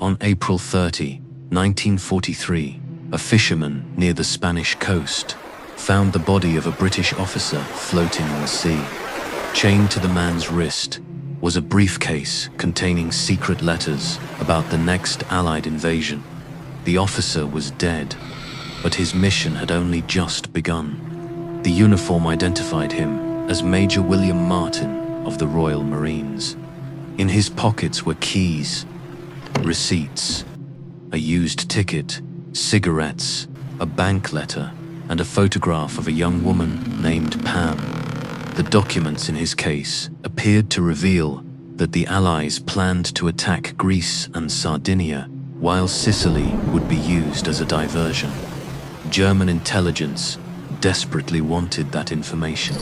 On April 30, 1943, a fisherman near the Spanish coast found the body of a British officer floating in the sea. Chained to the man's wrist was a briefcase containing secret letters about the next Allied invasion. The officer was dead, but his mission had only just begun. The uniform identified him as Major William Martin of the Royal Marines. In his pockets were keys, receipts, a used ticket, cigarettes, a bank letter, and a photograph of a young woman named Pam. The documents in his case appeared to reveal that the Allies planned to attack Greece and Sardinia, while Sicily would be used as a diversion. German intelligence desperately wanted that information.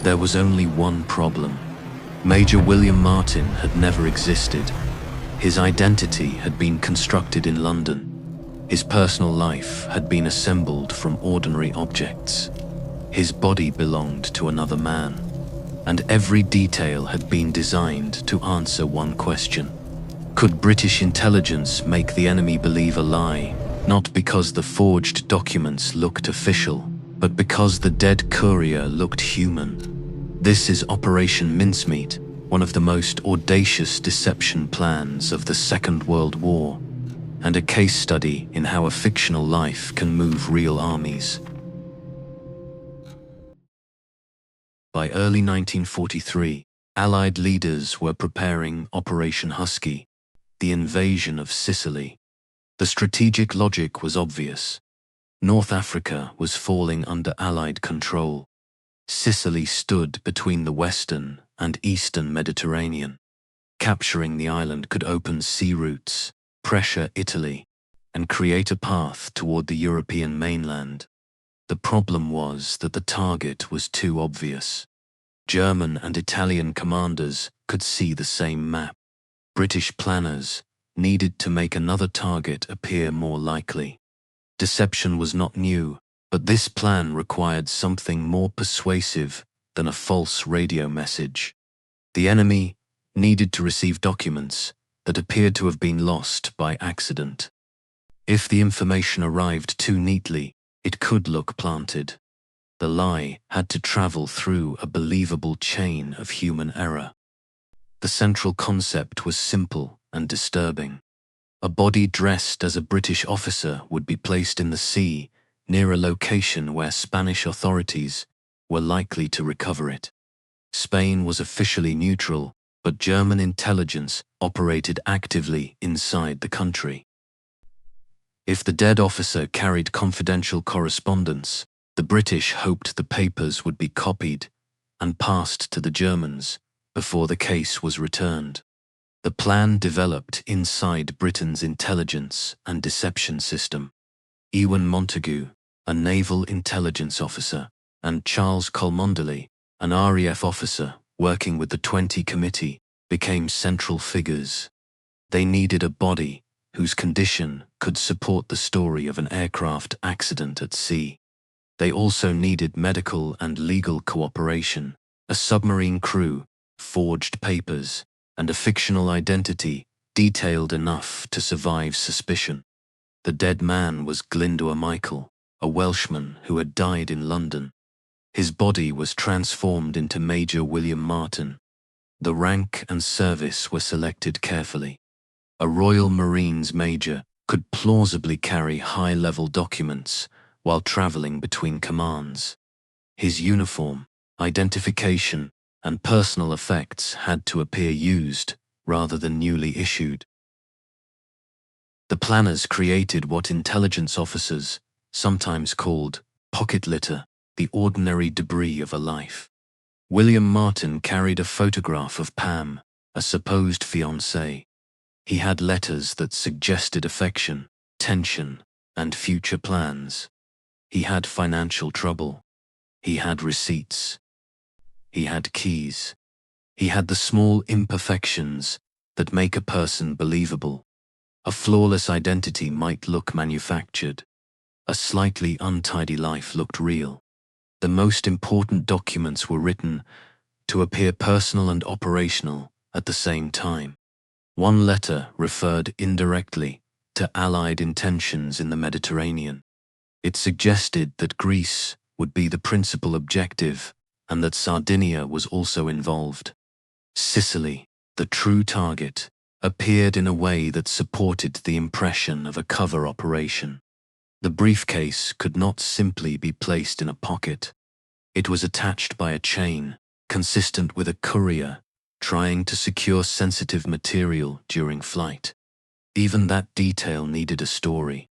There was only one problem. Major William Martin had never existed. His identity had been constructed in London. His personal life had been assembled from ordinary objects. His body belonged to another man, and every detail had been designed to answer one question. Could British intelligence make the enemy believe a lie, not because the forged documents looked official, but because the dead courier looked human? This is Operation Mincemeat, one of the most audacious deception plans of the Second World War, and a case study in how a fictional life can move real armies. By early 1943, Allied leaders were preparing Operation Husky, the invasion of Sicily. The strategic logic was obvious. North Africa was falling under Allied control. Sicily stood between the Western and Eastern Mediterranean. Capturing the island could open sea routes, pressure Italy, and create a path toward the European mainland. The problem was that the target was too obvious. German and Italian commanders could see the same map. British planners needed to make another target appear more likely. Deception was not new, but this plan required something more persuasive than a false radio message. The enemy needed to receive documents that appeared to have been lost by accident. If the information arrived too neatly, it could look planted. The lie had to travel through a believable chain of human error. The central concept was simple and disturbing. A body dressed as a British officer would be placed in the sea near a location where Spanish authorities were likely to recover it. Spain was officially neutral, but German intelligence operated actively inside the country. If the dead officer carried confidential correspondence, the British hoped the papers would be copied and passed to the Germans before the case was returned. The plan developed inside Britain's intelligence and deception system. Ewan Montagu, a naval intelligence officer, and Charles Cholmondeley, an RAF officer working with the 20 Committee, became central figures. They needed a body whose condition could support the story of an aircraft accident at sea. They also needed medical and legal cooperation, a submarine crew, forged papers, and a fictional identity detailed enough to survive suspicion. The dead man was Glyndwr Michael, a Welshman who had died in London. His body was transformed into Major William Martin. The rank and service were selected carefully. A Royal Marines major could plausibly carry high-level documents while traveling between commands. His uniform, identification, and personal effects had to appear used rather than newly issued. The planners created what intelligence officers sometimes called pocket litter, the ordinary debris of a life. William Martin carried a photograph of Pam, a supposed fiancée. He had letters that suggested affection, tension, and future plans. He had financial trouble. He had receipts. He had keys. He had the small imperfections that make a person believable. A flawless identity might look manufactured. A slightly untidy life looked real. The most important documents were written to appear personal and operational at the same time. One letter referred indirectly to Allied intentions in the Mediterranean. It suggested that Greece would be the principal objective and that Sardinia was also involved. Sicily, the true target, appeared in a way that supported the impression of a cover operation. The briefcase could not simply be placed in a pocket. It was attached by a chain, consistent with a courier trying to secure sensitive material during flight. Even that detail needed a story.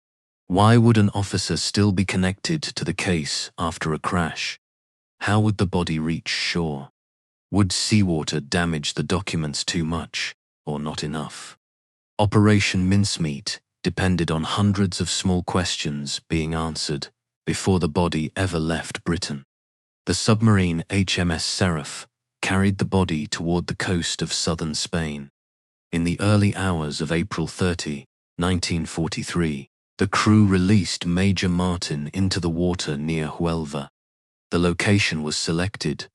Why would an officer still be connected to the case after a crash? How would the body reach shore? Would seawater damage the documents too much, or not enough? Operation Mincemeat depended on hundreds of small questions being answered before the body ever left Britain. The submarine HMS Seraph carried the body toward the coast of southern Spain. In the early hours of April 30, 1943, the crew released Major Martin into the water near Huelva. The location was selected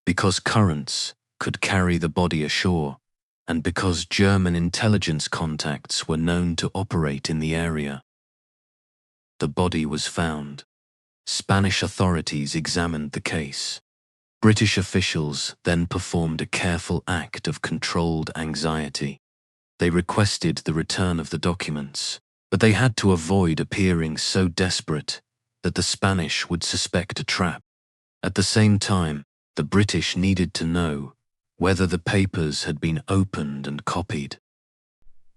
because currents could carry the body ashore and because German intelligence contacts were known to operate in the area. The body was found. Spanish authorities examined the case. British officials then performed a careful act of controlled anxiety. They requested the return of the documents, but they had to avoid appearing so desperate that the Spanish would suspect a trap. At the same time, the British needed to know whether the papers had been opened and copied.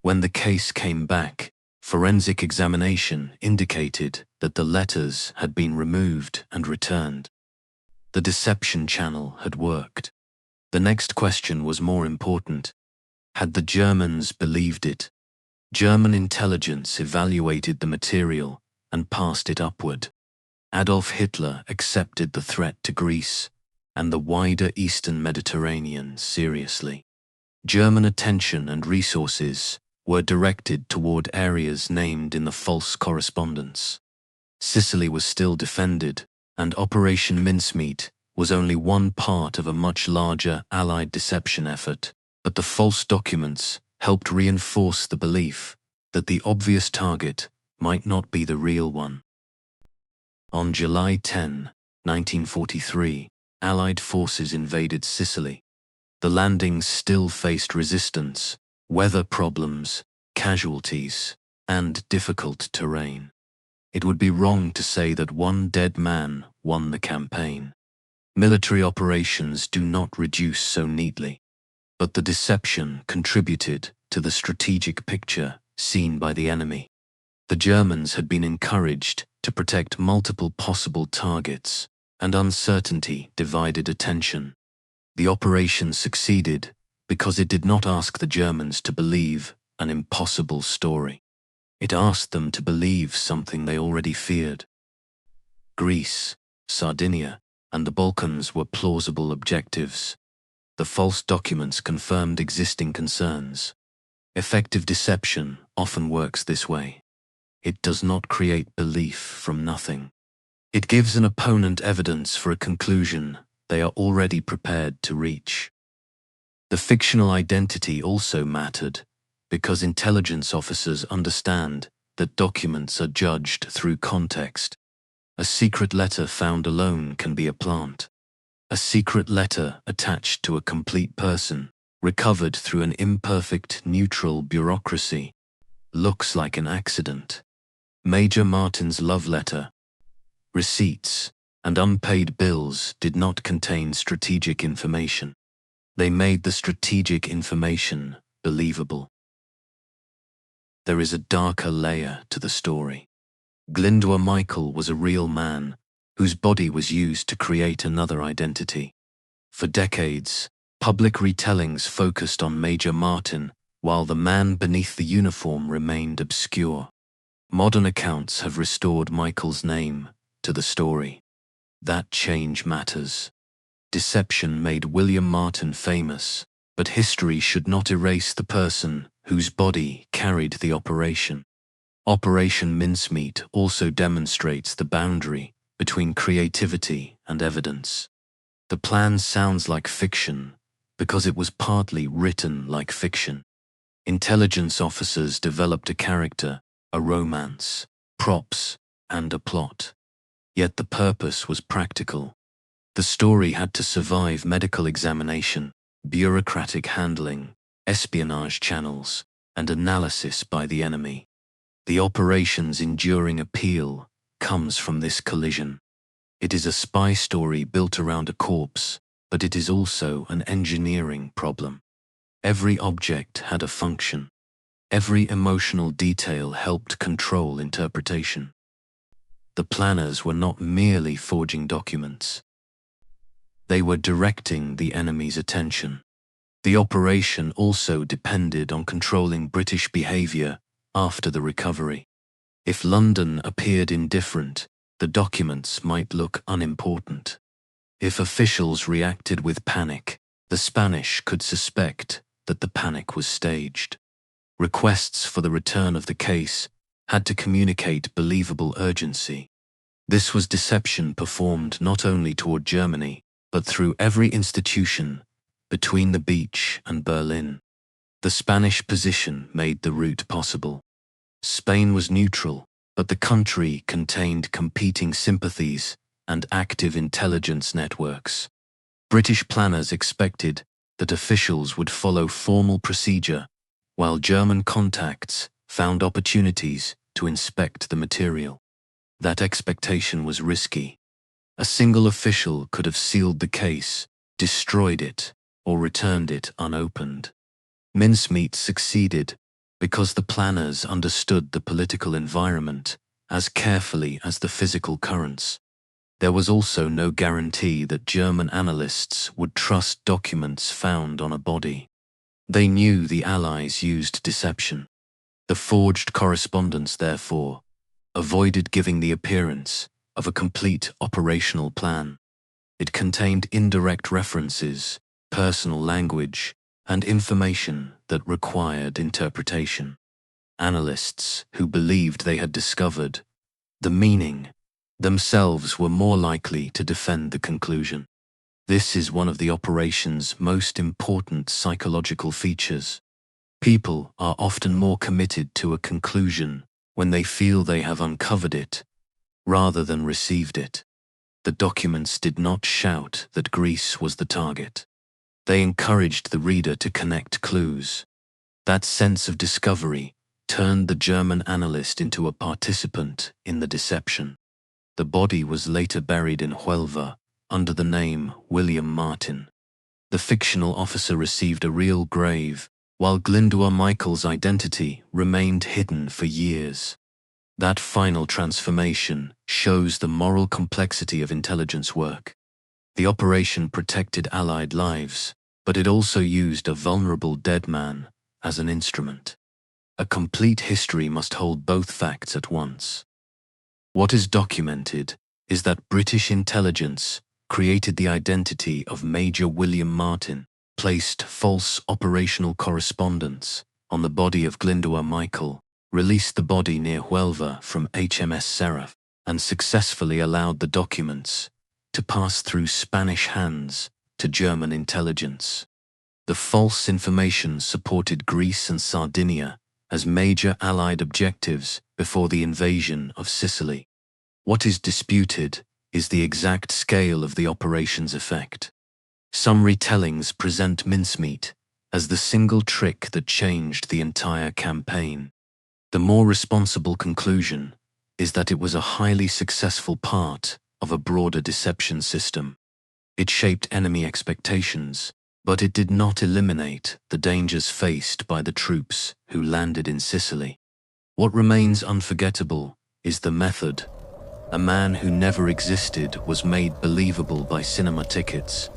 When the case came back, forensic examination indicated that the letters had been removed and returned. The deception channel had worked. The next question was more important. Had the Germans believed it? German intelligence evaluated the material and passed it upward. Adolf Hitler accepted the threat to Greece and the wider Eastern Mediterranean seriously. German attention and resources were directed toward areas named in the false correspondence. Sicily was still defended, and Operation Mincemeat was only one part of a much larger Allied deception effort, but the false documents helped reinforce the belief that the obvious target might not be the real one. On July 10, 1943, Allied forces invaded Sicily. The landings still faced resistance, weather problems, casualties, and difficult terrain. It would be wrong to say that one dead man won the campaign. Military operations do not reduce so neatly, but the deception contributed to the strategic picture seen by the enemy. The Germans had been encouraged to protect multiple possible targets, and uncertainty divided attention. The operation succeeded because it did not ask the Germans to believe an impossible story. It asked them to believe something they already feared. Greece, Sardinia, and the Balkans were plausible objectives. The false documents confirmed existing concerns. Effective deception often works this way. It does not create belief from nothing. It gives an opponent evidence for a conclusion they are already prepared to reach. The fictional identity also mattered because intelligence officers understand that documents are judged through context. A secret letter found alone can be a plant. A secret letter attached to a complete person, recovered through an imperfect neutral bureaucracy, looks like an accident. Major Martin's love letter, receipts, and unpaid bills did not contain strategic information. They made the strategic information believable. There is a darker layer to the story. Glyndwr Michael was a real man whose body was used to create another identity. For decades, public retellings focused on Major Martin, while the man beneath the uniform remained obscure. Modern accounts have restored Michael's name to the story. That change matters. Deception made William Martin famous, but history should not erase the person whose body carried the operation. Operation Mincemeat also demonstrates the boundary between creativity and evidence. The plan sounds like fiction because it was partly written like fiction. Intelligence officers developed a character, a romance, props, and a plot. Yet the purpose was practical. The story had to survive medical examination, bureaucratic handling, espionage channels, and analysis by the enemy. The operation's enduring appeal comes from this collision. It is a spy story built around a corpse, but it is also an engineering problem. Every object had a function. Every emotional detail helped control interpretation. The planners were not merely forging documents. They were directing the enemy's attention. The operation also depended on controlling British behavior after the recovery. If London appeared indifferent, the documents might look unimportant. If officials reacted with panic, the Spanish could suspect that the panic was staged. Requests for the return of the case had to communicate believable urgency. This was deception performed not only toward Germany, but through every institution between the beach and Berlin. The Spanish position made the route possible. Spain was neutral, but the country contained competing sympathies and active intelligence networks. British planners expected that officials would follow formal procedure, while German contacts found opportunities to inspect the material. That expectation was risky. A single official could have sealed the case, destroyed it, or returned it unopened. Mincemeat succeeded because the planners understood the political environment as carefully as the physical currents. There was also no guarantee that German analysts would trust documents found on a body. They knew the Allies used deception. The forged correspondence, therefore, avoided giving the appearance of a complete operational plan. It contained indirect references, personal language, and information that required interpretation. Analysts who believed they had discovered the meaning themselves were more likely to defend the conclusion. This is one of the operation's most important psychological features. People are often more committed to a conclusion when they feel they have uncovered it, rather than received it. The documents did not shout that Greece was the target. They encouraged the reader to connect clues. That sense of discovery turned the German analyst into a participant in the deception. The body was later buried in Huelva under the name William Martin. The fictional officer received a real grave, while WWII's identity remained hidden for years. That final transformation shows the moral complexity of intelligence work. The operation protected Allied lives, but it also used a vulnerable dead man as an instrument. A complete history must hold both facts at once. What is documented is that British intelligence created the identity of Major William Martin, placed false operational correspondence on the body of WWII, released the body near Huelva from HMS Seraph, and successfully allowed the documents to pass through Spanish hands to German intelligence. The false information supported Greece and Sardinia as major Allied objectives before the invasion of Sicily. What is disputed is the exact scale of the operation's effect. Some retellings present Mincemeat as the single trick that changed the entire campaign. The more responsible conclusion is that it was a highly successful part of a broader deception system. It shaped enemy expectations, but it did not eliminate the dangers faced by the troops who landed in Sicily. What remains unforgettable is the method. A man who never existed was made believable by cinema tickets,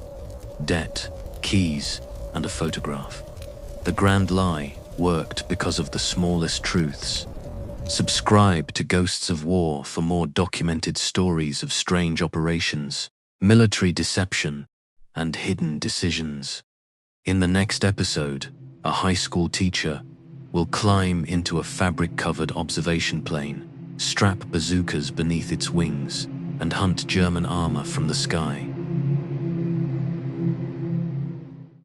debt, keys, and a photograph. The grand lie worked because of the smallest truths. Subscribe to Ghosts of War for more documented stories of strange operations, military deception, and hidden decisions. In the next episode, a high school teacher will climb into a fabric-covered observation plane, strap bazookas beneath its wings, and hunt German armor from the sky.